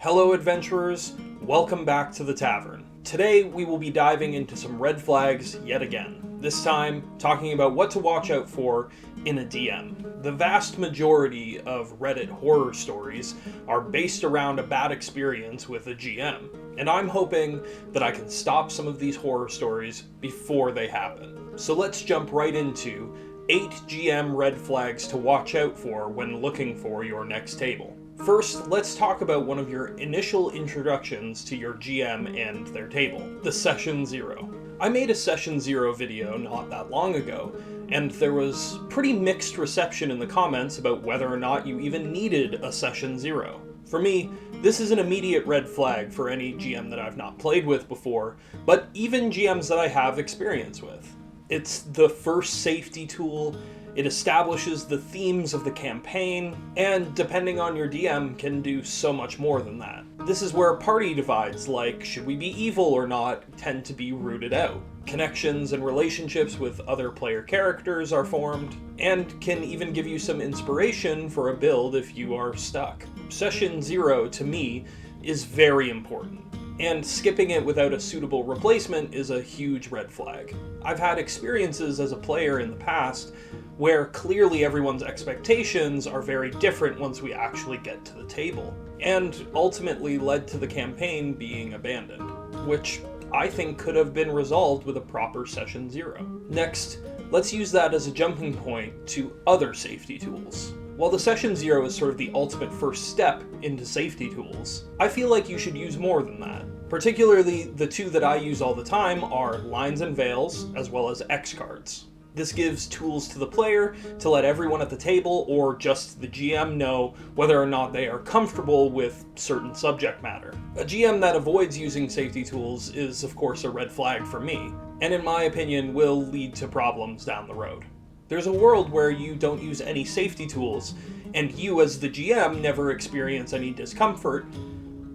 Hello adventurers, welcome back to the tavern. Today we will be diving into some red flags yet again. This time, talking about what to watch out for in a DM. The vast majority of Reddit horror stories are based around a bad experience with a GM, and I'm hoping that I can stop some of these horror stories before they happen. So let's jump right into 8 GM red flags to watch out for when looking for your next table. First, let's talk about one of your initial introductions to your GM and their table, the Session 0. I made a Session 0 video not that long ago, and there was pretty mixed reception in the comments about whether or not you even needed a Session 0. For me, this is an immediate red flag for any GM that I've not played with before, but even GMs that I have experience with. It's the first safety tool. It establishes the themes of the campaign, and depending on your DM, can do so much more than that. This is where party divides, like should we be evil or not, tend to be rooted out. Connections and relationships with other player characters are formed, and can even give you some inspiration for a build if you are stuck. Session 0, to me, is very important, and skipping it without a suitable replacement is a huge red flag. I've had experiences as a player in the past where clearly everyone's expectations are very different once we actually get to the table, and ultimately led to the campaign being abandoned, which I think could have been resolved with a proper Session 0. Next, let's use that as a jumping point to other safety tools. While the Session 0 is sort of the ultimate first step into safety tools, I feel like you should use more than that. Particularly, the two that I use all the time are Lines and Veils, as well as X cards. This gives tools to the player to let everyone at the table, or just the GM, know whether or not they are comfortable with certain subject matter. A GM that avoids using safety tools is, of course, a red flag for me, and in my opinion will lead to problems down the road. There's a world where you don't use any safety tools, and you as the GM never experience any discomfort,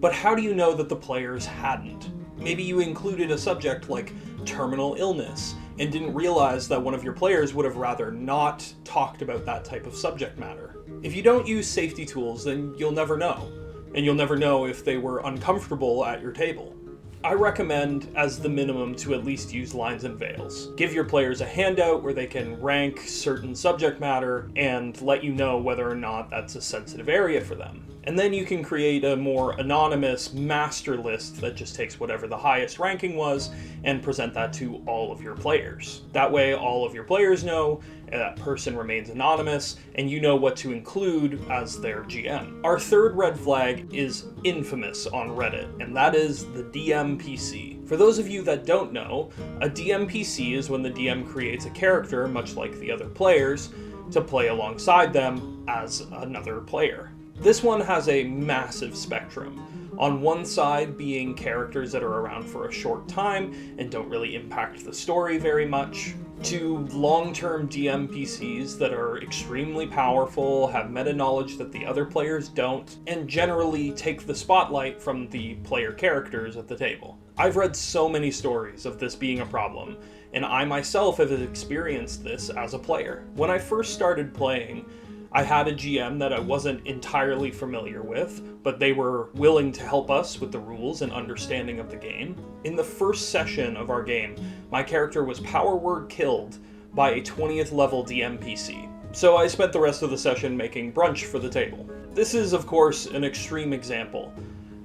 but how do you know that the players hadn't? Maybe you included a subject like terminal illness, and didn't realize that one of your players would have rather not talked about that type of subject matter. If you don't use safety tools, then you'll never know, and you'll never know if they were uncomfortable at your table. I recommend, as the minimum, to at least use Lines and Veils. Give your players a handout where they can rank certain subject matter and let you know whether or not that's a sensitive area for them. And then you can create a more anonymous master list that just takes whatever the highest ranking was and present that to all of your players. That way all of your players know, and that person remains anonymous, and you know what to include as their GM. Our third red flag is infamous on Reddit, and that is the DMPC. For those of you that don't know, a DMPC is when the DM creates a character, much like the other players, to play alongside them as another player. This one has a massive spectrum. On one side being characters that are around for a short time and don't really impact the story very much, to long-term DMPCs that are extremely powerful, have meta-knowledge that the other players don't, and generally take the spotlight from the player characters at the table. I've read so many stories of this being a problem, and I myself have experienced this as a player. When I first started playing, I had a GM that I wasn't entirely familiar with, but they were willing to help us with the rules and understanding of the game. In the first session of our game, my character was power word killed by a 20th level DMPC. So I spent the rest of the session making brunch for the table. This is, of course, an extreme example,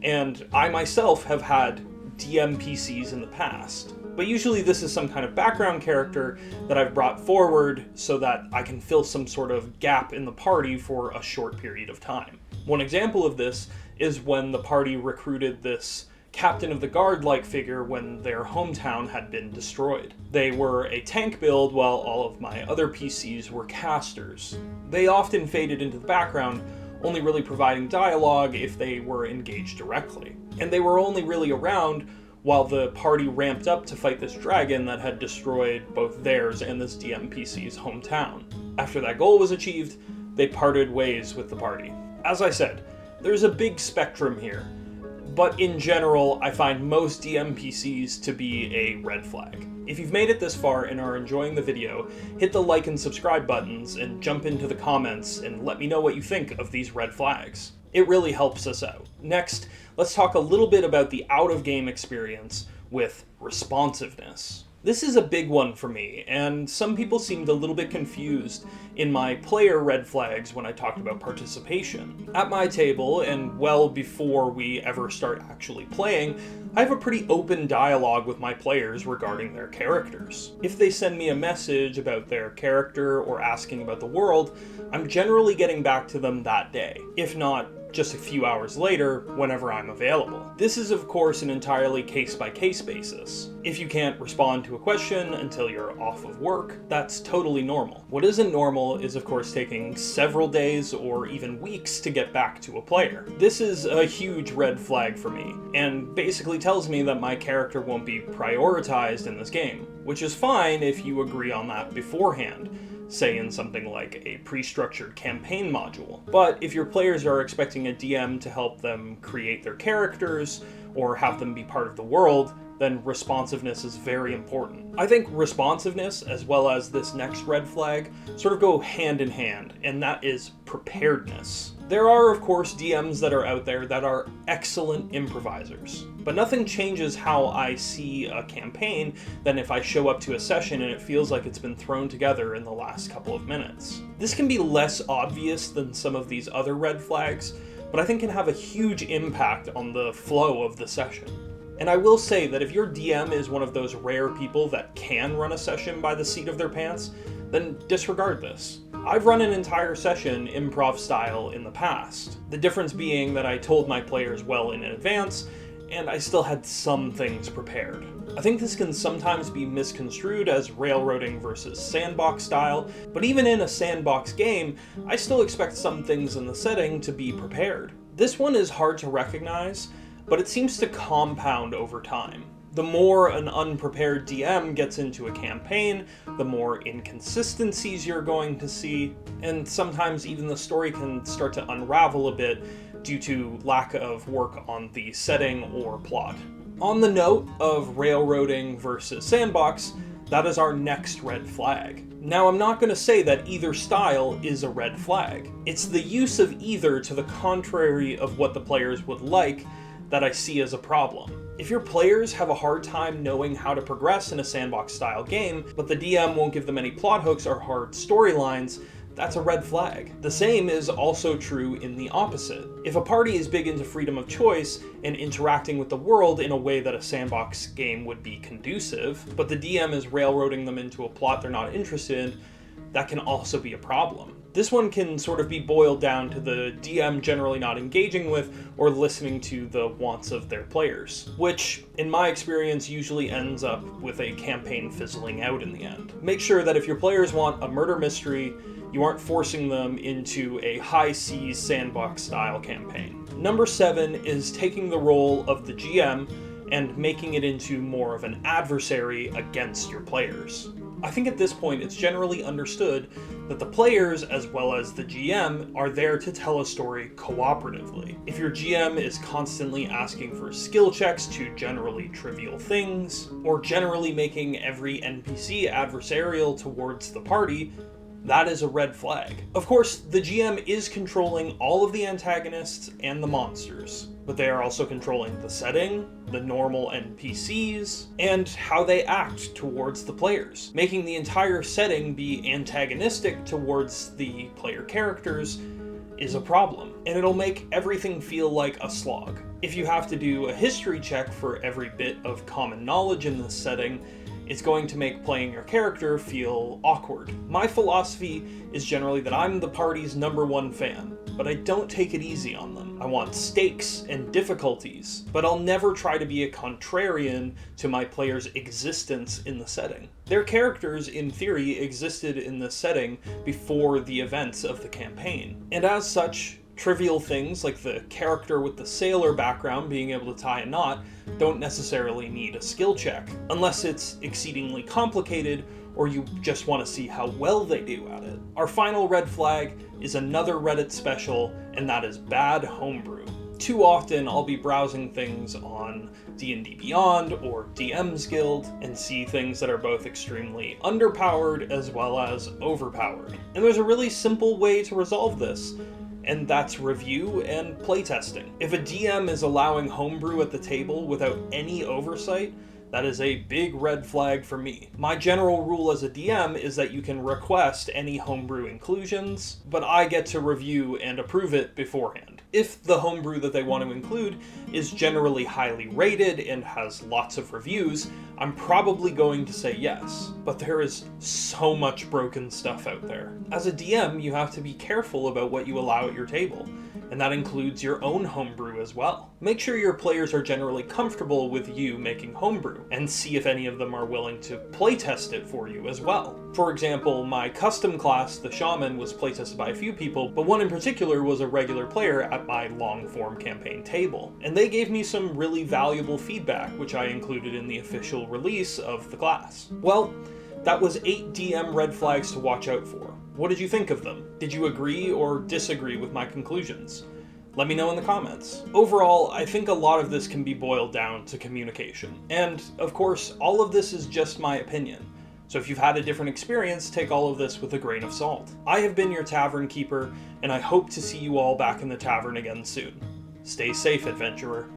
and I myself have had DMPCs in the past. But usually this is some kind of background character that I've brought forward so that I can fill some sort of gap in the party for a short period of time. One example of this is when the party recruited this captain of the guard-like figure when their hometown had been destroyed. They were a tank build while all of my other PCs were casters. They often faded into the background, only really providing dialogue if they were engaged directly. And they were only really around while the party ramped up to fight this dragon that had destroyed both theirs and this DMPC's hometown. After that goal was achieved, they parted ways with the party. As I said, there's a big spectrum here, but in general, I find most DMPCs to be a red flag. If you've made it this far and are enjoying the video, hit the like and subscribe buttons and jump into the comments and let me know what you think of these red flags. It really helps us out. Next, let's talk a little bit about the out-of-game experience with responsiveness. This is a big one for me, and some people seemed a little bit confused in my player red flags when I talked about participation. At my table, and well before we ever start actually playing, I have a pretty open dialogue with my players regarding their characters. If they send me a message about their character or asking about the world, I'm generally getting back to them that day, if not just a few hours later, whenever I'm available. This is of course an entirely case-by-case basis. If you can't respond to a question until you're off of work, that's totally normal. What isn't normal is of course taking several days or even weeks to get back to a player. This is a huge red flag for me, and basically tells me that my character won't be prioritized in this game, which is fine if you agree on that beforehand, say in something like a pre-structured campaign module. But if your players are expecting a DM to help them create their characters or have them be part of the world, then responsiveness is very important. I think responsiveness, as well as this next red flag, sort of go hand in hand, and that is preparedness. There are, of course, DMs that are out there that are excellent improvisers, but nothing changes how I see a campaign than if I show up to a session and it feels like it's been thrown together in the last couple of minutes. This can be less obvious than some of these other red flags, but I think can have a huge impact on the flow of the session. And I will say that if your DM is one of those rare people that can run a session by the seat of their pants, then disregard this. I've run an entire session improv style in the past. The difference being that I told my players well in advance, and I still had some things prepared. I think this can sometimes be misconstrued as railroading versus sandbox style, but even in a sandbox game, I still expect some things in the setting to be prepared. This one is hard to recognize, but it seems to compound over time. The more an unprepared DM gets into a campaign, the more inconsistencies you're going to see, and sometimes even the story can start to unravel a bit due to lack of work on the setting or plot. On the note of railroading versus sandbox, that is our next red flag. Now, I'm not going to say that either style is a red flag. It's the use of either to the contrary of what the players would like that I see as a problem. If your players have a hard time knowing how to progress in a sandbox-style game, but the DM won't give them any plot hooks or hard storylines, that's a red flag. The same is also true in the opposite. If a party is big into freedom of choice and interacting with the world in a way that a sandbox game would be conducive, but the DM is railroading them into a plot they're not interested in, that can also be a problem. This one can sort of be boiled down to the DM generally not engaging with or listening to the wants of their players, which, in my experience, usually ends up with a campaign fizzling out in the end. Make sure that if your players want a murder mystery, you aren't forcing them into a high seas sandbox style campaign. Number 7 is taking the role of the GM and making it into more of an adversary against your players. I think at this point it's generally understood that the players, as well as the GM, are there to tell a story cooperatively. If your GM is constantly asking for skill checks to generally trivial things, or generally making every NPC adversarial towards the party, that is a red flag. Of course, the GM is controlling all of the antagonists and the monsters, but they are also controlling the setting, the normal NPCs, and how they act towards the players. Making the entire setting be antagonistic towards the player characters is a problem, and it'll make everything feel like a slog. If you have to do a history check for every bit of common knowledge in this setting, it's going to make playing your character feel awkward. My philosophy is generally that I'm the party's #1 fan, but I don't take it easy on them. I want stakes and difficulties, but I'll never try to be a contrarian to my players' existence in the setting. Their characters, in theory, existed in the setting before the events of the campaign, and as such, trivial things like the character with the sailor background being able to tie a knot don't necessarily need a skill check, unless it's exceedingly complicated or you just want to see how well they do at it. Our final red flag is another Reddit special, and that is bad homebrew. Too often I'll be browsing things on D&D Beyond or DM's Guild and see things that are both extremely underpowered as well as overpowered. And there's a really simple way to resolve this. and that's review and playtesting. If a DM is allowing homebrew at the table without any oversight, that is a big red flag for me. My general rule as a DM is that you can request any homebrew inclusions, but I get to review and approve it beforehand. If the homebrew that they want to include is generally highly rated and has lots of reviews, I'm probably going to say yes, but there is so much broken stuff out there. As a DM, you have to be careful about what you allow at your table, and that includes your own homebrew as well. Make sure your players are generally comfortable with you making homebrew, and see if any of them are willing to playtest it for you as well. For example, my custom class, the Shaman, was playtested by a few people, but one in particular was a regular player at my long-form campaign table, and they gave me some really valuable feedback, which I included in the official release of the class. Well, that was 8 DM red flags to watch out for. What did you think of them? Did you agree or disagree with my conclusions? Let me know in the comments. Overall, I think a lot of this can be boiled down to communication. And, of course, all of this is just my opinion. So if you've had a different experience, take all of this with a grain of salt. I have been your tavern keeper, and I hope to see you all back in the tavern again soon. Stay safe, adventurer.